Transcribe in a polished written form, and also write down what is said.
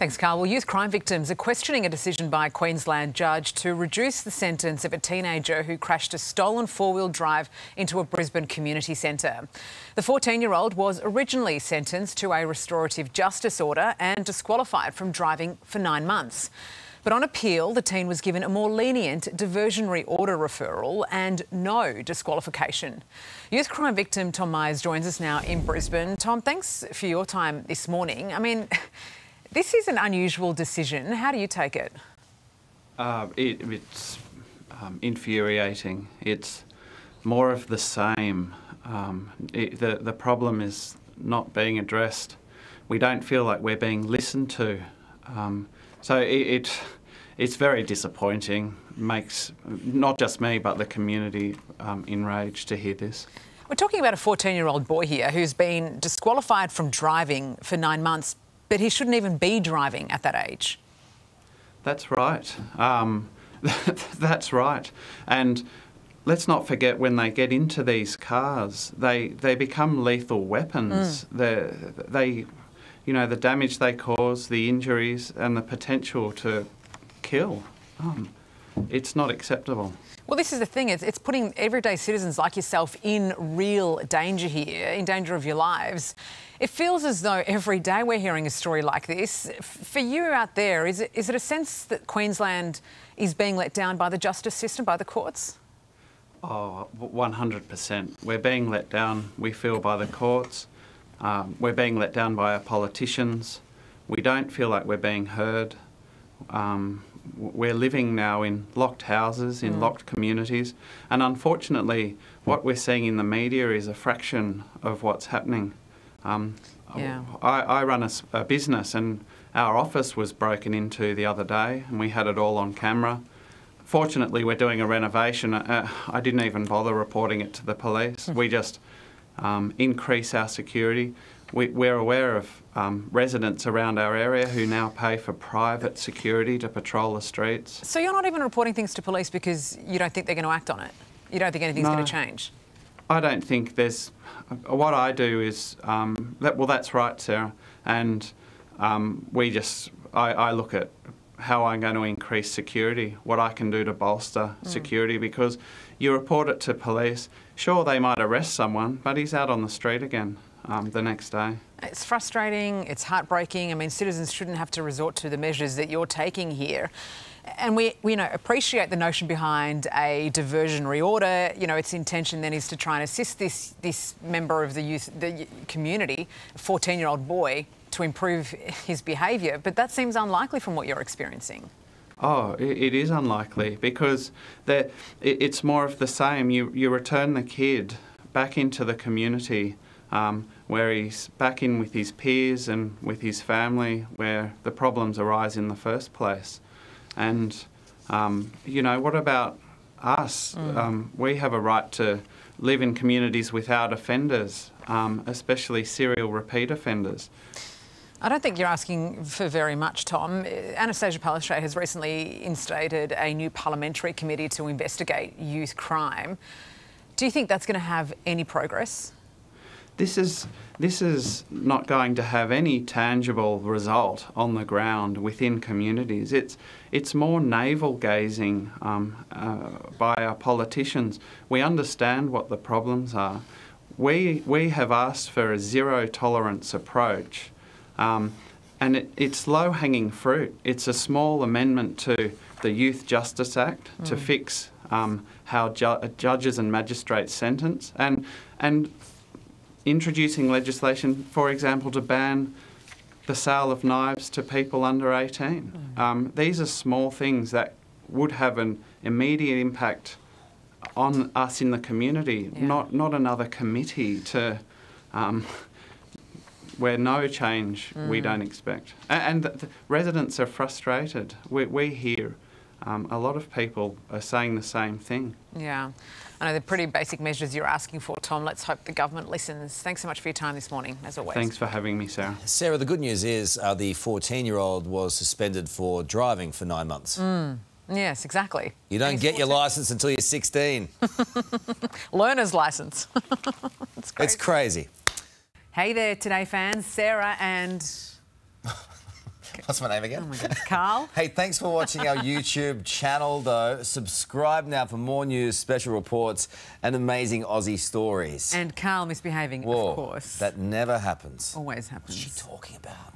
Thanks, Carl. Well, youth crime victims are questioning a decision by a Queensland judge to reduce the sentence of a teenager who crashed a stolen four-wheel drive into a Brisbane community centre. The 14-year-old was originally sentenced to a restorative justice order and disqualified from driving for 9 months. But on appeal, the teen was given a more lenient diversionary order referral and no disqualification. Youth crime victim Tom Myers joins us now in Brisbane. Tom, thanks for your time this morning. I mean, this is an unusual decision. How do you take it? It's infuriating. It's more of the same. The problem is not being addressed. We don't feel like we're being listened to. So it's very disappointing. Makes not just me but the community enraged to hear this. We're talking about a 14-year-old boy here who's been disqualified from driving for 9 months, but he shouldn't even be driving at that age. That's right. That's right. And let's not forget, when they get into these cars, they become lethal weapons. They you know, the damage they cause, the injuries and the potential to kill. It's not acceptable. Well, this is the thing. It's putting everyday citizens like yourself in real danger here, in danger of your lives. It feels as though every day we're hearing a story like this. For you out there, is it a sense that Queensland is being let down by the justice system, by the courts? Oh, 100%. We're being let down, we feel, by the courts. We're being let down by our politicians. We don't feel like we're being heard. We're living now in locked houses, in locked communities, and unfortunately what we're seeing in the media is a fraction of what's happening. I run a business, and our office was broken into the other day and we had it all on camera. Fortunately, we're doing a renovation. I didn't even bother reporting it to the police. We just increase our security. We're aware of residents around our area who now pay for private security to patrol the streets. So you're not even reporting things to police because you don't think they're going to act on it? You don't think anything's going to change? I don't think there's... What I do is... well, that's right, Sarah. And I look at how I'm going to increase security, what I can do to bolster security, because you report it to police, sure, they might arrest someone, but he's out on the street again the next day. It's frustrating, it's heartbreaking. I mean, citizens shouldn't have to resort to the measures that you're taking here. And we appreciate the notion behind a diversionary order. You know, its intention then is to try and assist this member of the community, a 14-year-old boy, to improve his behaviour, but that seems unlikely from what you're experiencing. Oh, it is unlikely, because it's more of the same. You return the kid back into the community where he's back in with his peers and with his family, where the problems arise in the first place. And, you know, what about us? We have a right to live in communities without offenders, especially serial repeat offenders. I don't think you're asking for very much, Tom. Anastasia Palaszczuk has recently instated a new parliamentary committee to investigate youth crime. Do you think that's going to have any progress? This is not going to have any tangible result on the ground within communities. It's more navel-gazing by our politicians. We understand what the problems are. We have asked for a zero-tolerance approach. And it's low-hanging fruit. It's a small amendment to the Youth Justice Act to fix how judges and magistrates sentence, and introducing legislation, for example, to ban the sale of knives to people under 18. These are small things that would have an immediate impact on us in the community, not another committee to... where no change we don't expect. And the residents are frustrated. We hear a lot of people are saying the same thing. Yeah. I know they're pretty basic measures you're asking for, Tom. Let's hope the government listens. Thanks so much for your time this morning, as always. Thanks for having me, Sarah. Sarah, the good news is the 14-year-old was suspended for driving for 9 months. Yes, exactly. You don't get your licence until you're 16. Learner's licence. It's crazy. Hey there, Today fans. Sarah and What's my name again? Oh my goodness, Carl. Hey, thanks for watching our YouTube channel, though. Subscribe now for more news, special reports, and amazing Aussie stories. And Carl misbehaving, Whoa, of course. that never happens. Always happens. What's she talking about?